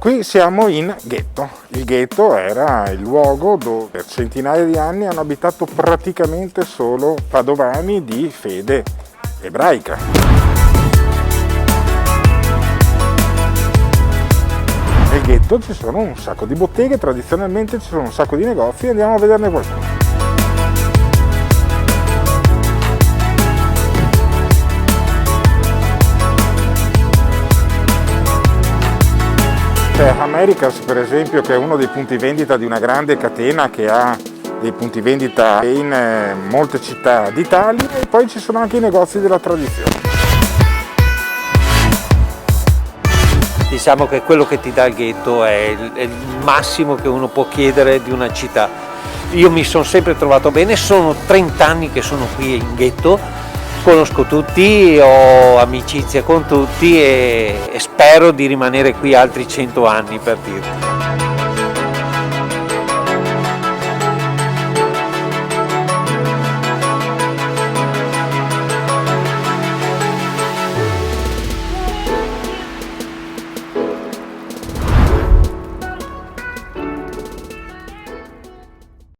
Qui siamo in ghetto. Il ghetto era il luogo dove per centinaia di anni hanno abitato praticamente solo padovani di fede ebraica. Nel ghetto ci sono un sacco di botteghe, tradizionalmente ci sono un sacco di negozi, andiamo a vederne qualcuno. C'è Americas, per esempio, che è uno dei punti vendita di una grande catena che ha dei punti vendita in molte città d'Italia, e poi ci sono anche i negozi della tradizione. Diciamo che quello che ti dà il ghetto è il massimo che uno può chiedere di una città. Io mi sono sempre trovato bene, sono 30 anni che sono qui in ghetto, conosco tutti, ho amicizia con tutti e spero di rimanere qui altri 100 anni, per dirti.